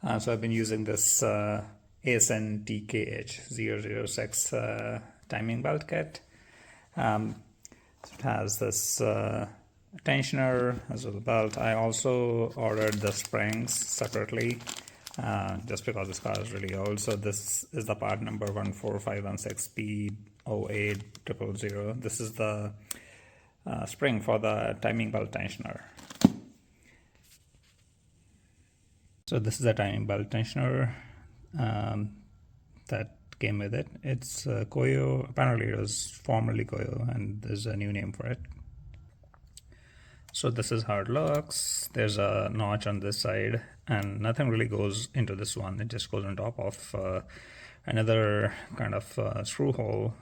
So I've been using this ASN TKH006 timing belt kit. So it has this tensioner as well as belt. I also ordered the springs separately just because this car is really old. So this is the part number 14516P08000. This is the spring for the timing belt tensioner. So this is the timing belt tensioner that came with it. It's Koyo. Apparently it was formerly Koyo and there's a new name for it. So this is how it looks. There's a notch on this side and nothing really goes into this one. It just goes on top of another kind of screw hole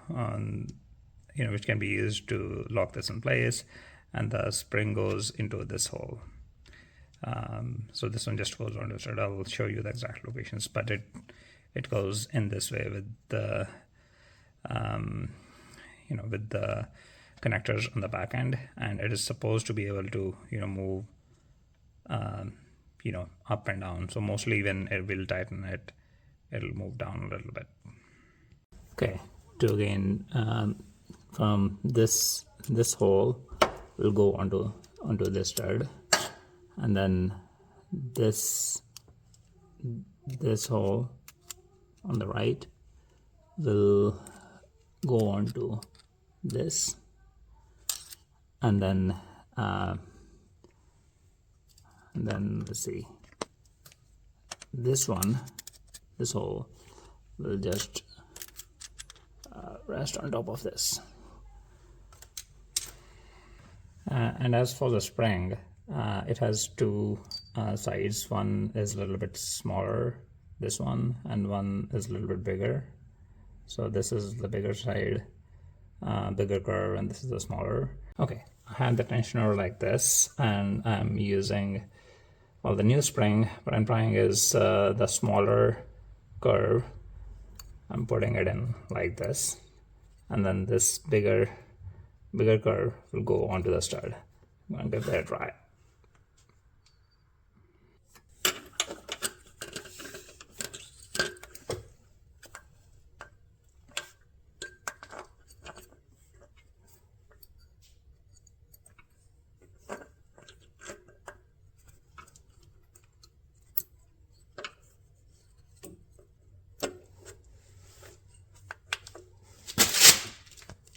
which can be used to lock this in place, and the spring goes into this hole. So this one just goes on the side. I'll show you the exact locations, but it goes in this way with the with the connectors on the back end, and it is supposed to be able to move up and down. So mostly when it will tighten it, it'll move down a little bit. Okay, to again from this hole will go onto this stud, and then this hole on the right will go onto this, and then let's see, this hole will just rest on top of this. And as for the spring, it has two sides. One is a little bit smaller, this one, and one is a little bit bigger. So this is the bigger side, bigger curve, and this is the smaller. Okay, I have the tensioner like this, and I'm using, well, the new spring. What I'm trying is the smaller curve. I'm putting it in like this, and then this bigger curve will go onto the stud. I'm going to give that a try.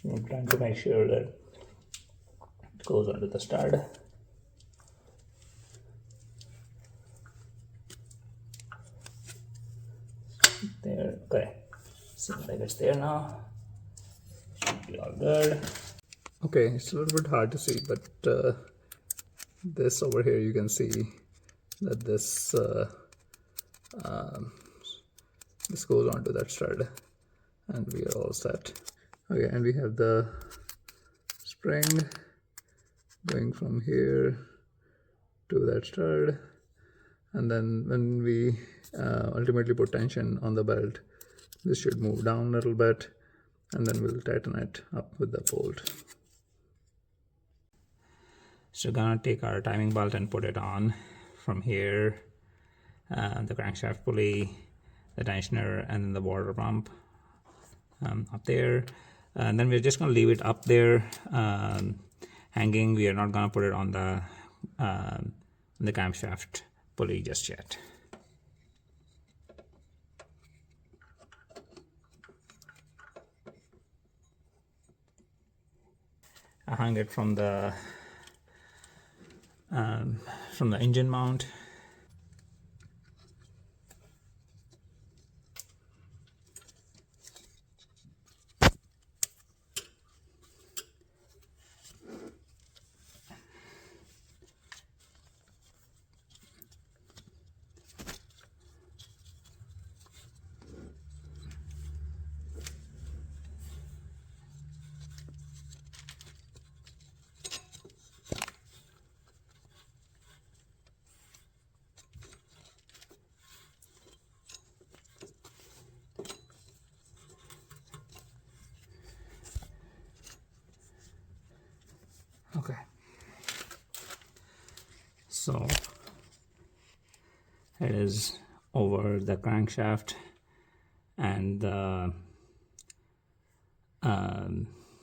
I'm trying to make sure that it goes under the stud. There, okay. Seems like it's there now. Should be all good. Okay, it's a little bit hard to see, but this over here you can see that this goes onto that stud, and we are all set. Okay, and we have the spring going from here to that stud, and then when we ultimately put tension on the belt, this should move down a little bit, and then we'll tighten it up with the bolt. So we're gonna take our timing belt and put it on from here, the crankshaft pulley, the tensioner, and then the water pump up there. And then we're just going to leave it up there hanging. We are not going to put it on the camshaft pulley just yet. I hung it from the engine mount. Okay, so it is over the crankshaft and the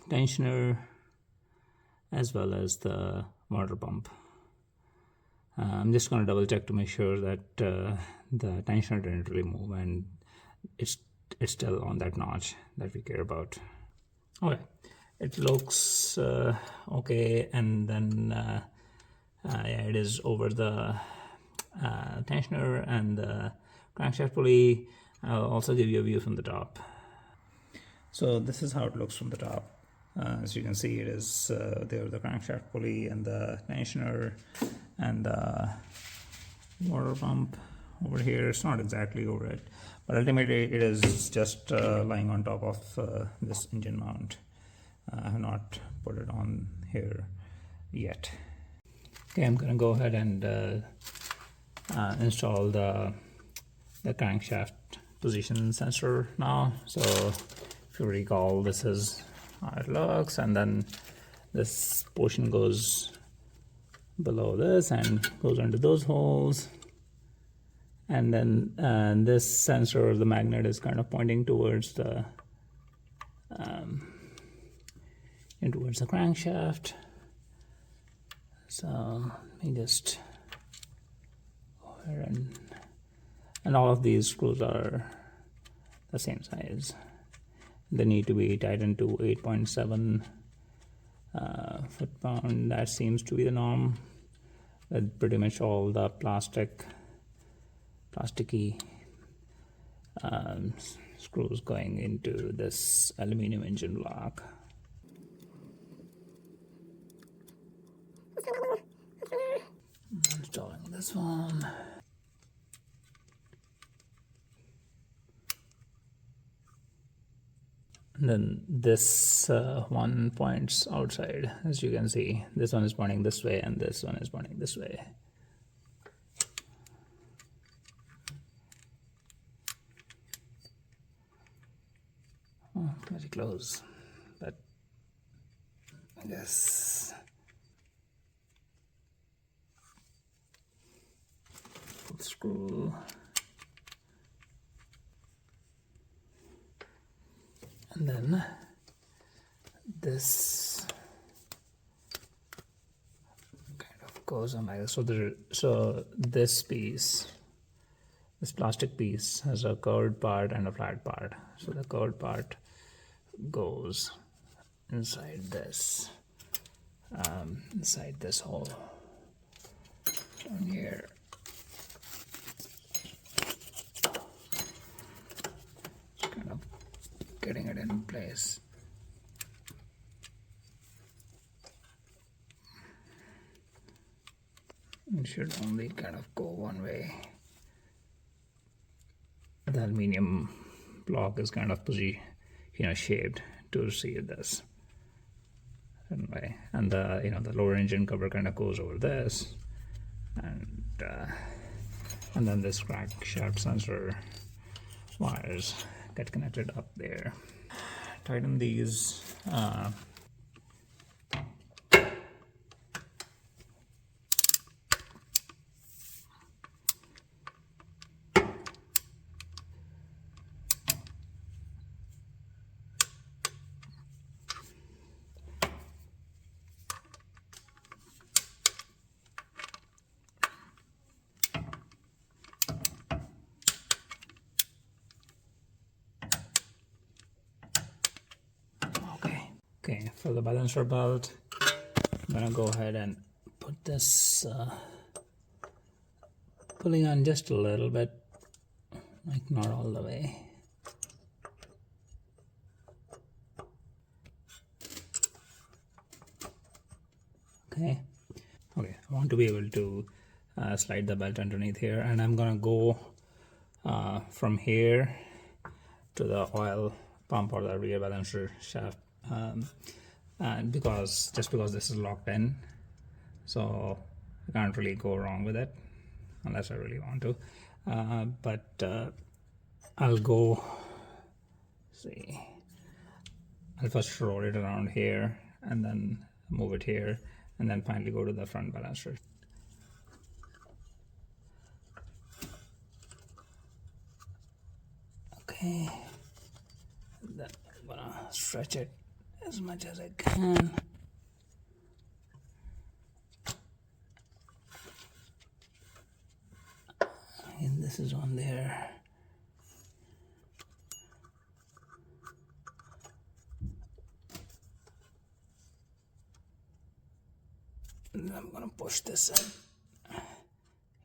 tensioner as well as the water pump. I'm just going to double check to make sure that the tensioner didn't really move and it's still on that notch that we care about. Okay, it looks okay, and then yeah, it is over the tensioner and the crankshaft pulley. I'll also give you a view from the top. So this is how it looks from the top. As you can see, it is there the crankshaft pulley and the tensioner and the water pump over here. It's not exactly over it, but ultimately it is just lying on top of this engine mount. I have not put it on here yet. Okay, I'm gonna go ahead and install the crankshaft position sensor now. So if you recall, this is how it looks, and then this portion goes below this and goes into those holes, and then this sensor, the magnet, is kind of pointing towards the towards the crankshaft. So let me just go here, and all of these screws are the same size. They need to be tightened to 8.7 foot-pound. That seems to be the norm. With pretty much all the plasticky screws going into this aluminum engine block. Installing this one. And then this one points outside, as you can see. This one is pointing this way and this one is pointing this way. Oh, very close, but I guess screw. And then this kind of goes on like this. So this piece, this plastic piece, has a curved part and a flat part. So the curved part goes inside this hole down here. Just kind of getting it in place. It should only kind of go one way. The aluminium block is kind of shaped to receive this way, and the lower engine cover kind of goes over this, and then this crankshaft sensor wires get connected up there. Tighten these Okay, for the balancer belt, I'm gonna go ahead and put this pulley on just a little bit, like not all the way. Okay, I want to be able to slide the belt underneath here, and I'm gonna go from here to the oil pump or the rear balancer shaft. And because this is locked in, so I can't really go wrong with it unless I really want to, but I'll first roll it around here and then move it here and then finally go to the front balancer. Okay, then I'm gonna stretch it as much as I can. And this is on there. And then I'm gonna push this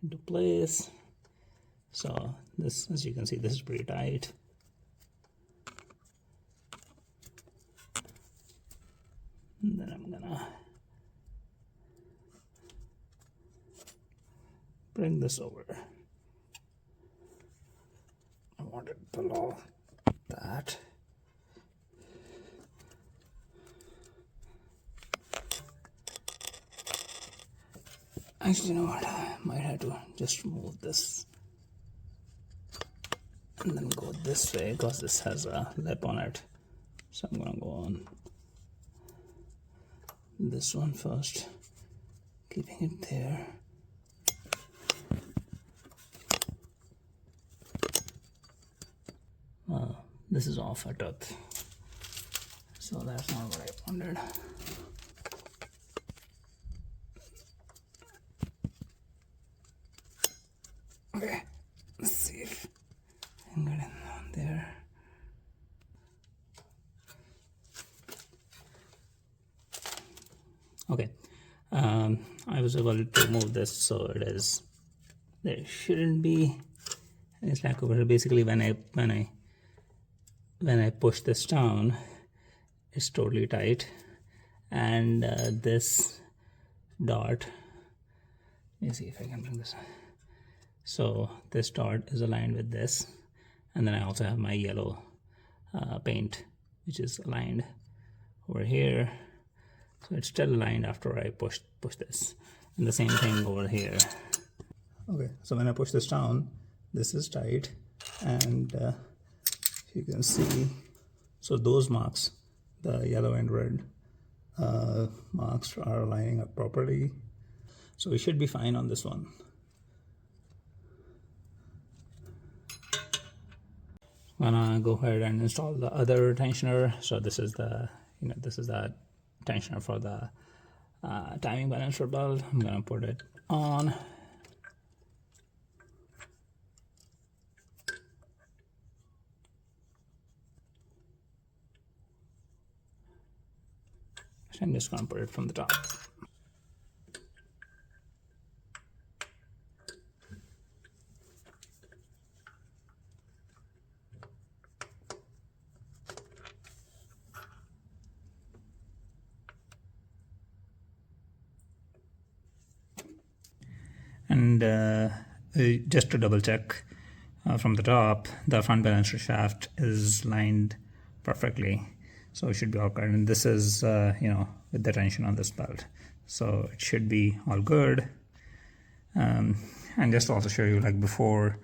into place. So this, as you can see, this is pretty tight. And then I'm gonna bring this over. I want it below that. Actually, you know what? I might have to just move this and then go this way because this has a lip on it. So I'm gonna go on this one first, keeping it there. Oh, this is off a tooth, so that's not what I wanted. Okay, let's see if I can get in there. Okay, I was able to move this so it is, there shouldn't be any slack over here. Basically, when I push this down, it's totally tight, and this dot, let me see if I can bring this. So this dot is aligned with this, and then I also have my yellow paint, which is aligned over here. So it's still aligned after I push this, and the same thing over here. Okay, so when I push this down, this is tight, and you can see, so those marks, the yellow and red marks, are lining up properly. So we should be fine on this one. I'm gonna go ahead and install the other tensioner. So this is the, this is the tensioner for the timing balancer belt. I'm gonna put it on. I'm just gonna put it from the top. And just to double check from the top, the front balancer shaft is lined perfectly, so it should be all good. And this is with the tension on this belt, so it should be all good. And just to also show you, like before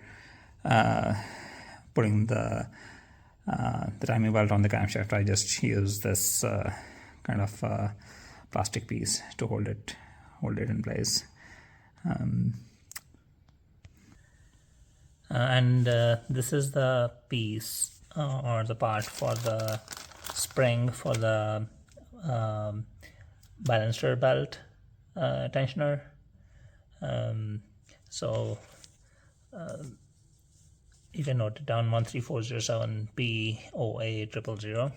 putting the timing belt on the camshaft, I just use this kind of plastic piece to hold it in place. And this is the piece or the part for the spring for the balancer belt tensioner. So you can note it down, 13407P0800.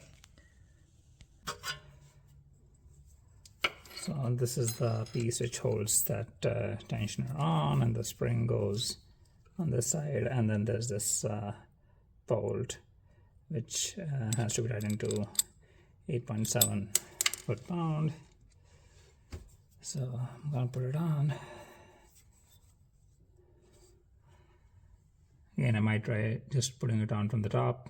So this is the piece which holds that tensioner on, and the spring goes on this side, and then there's this bolt which has to be tied into 8.7 foot-pound. So I'm gonna put it on. Again, I might try just putting it on from the top.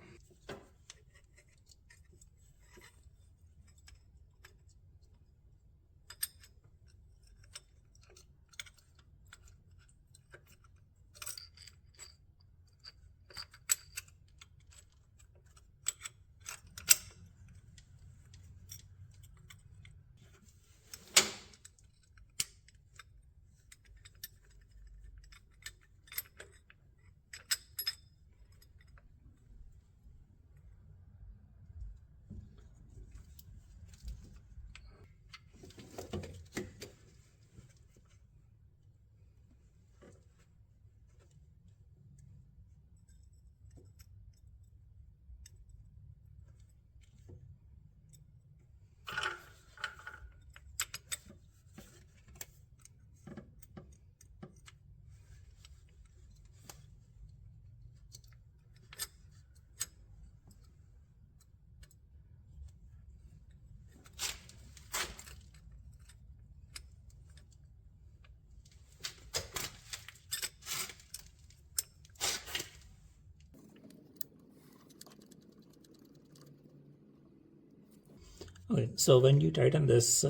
Okay, so when you tighten this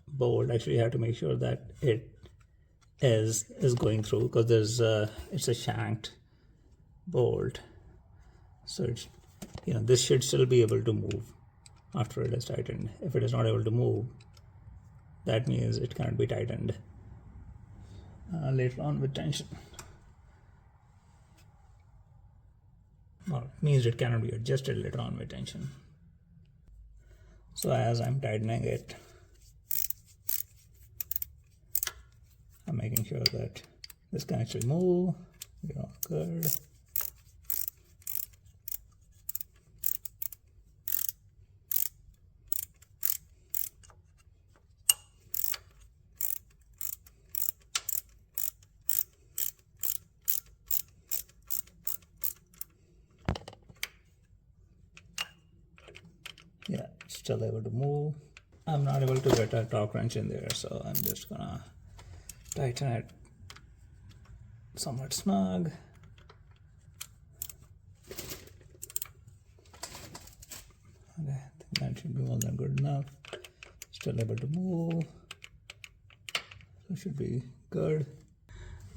bolt, actually you have to make sure that it is going through, because there's it's a shanked bolt, so it's, you know, this should still be able to move after it is tightened. If it is not able to move, that means it cannot be tightened later on with tension. Well, it means it cannot be adjusted later on with tension. So as I'm tightening it, I'm making sure that this can actually move. You're all good. Yeah, it's still able to move. I'm not able to get a torque wrench in there, so I'm just gonna tighten it somewhat snug. Okay, I think that should be more than good enough. Still able to move, so should be good.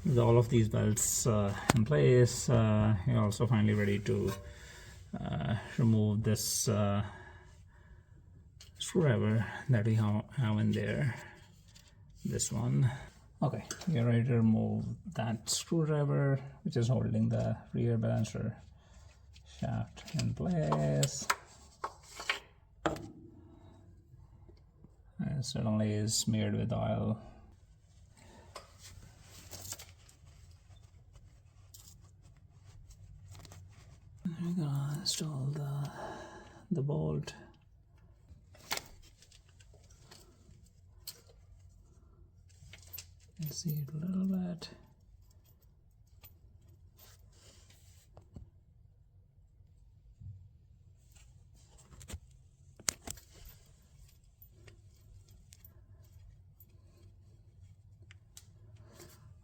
With all of these belts in place, you're also finally ready to remove this screwdriver that we have in there, this one. Okay, you're ready to remove that screwdriver which is holding the rear balancer shaft in place. It certainly is smeared with oil. We're gonna install the bolt. You can see it a little bit.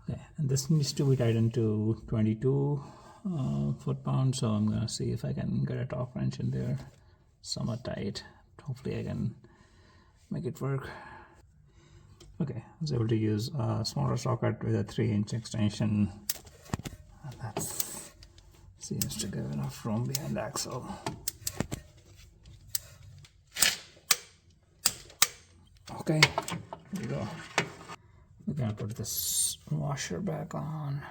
Okay, and this needs to be tightened to 22 foot-pounds, so I'm gonna see if I can get a torque wrench in there somewhat tight. Hopefully I can make it work. Okay, I was able to use a smaller socket with a 3-inch extension. That seems to give enough room behind the axle. Okay, here we go. We're gonna put this washer back on.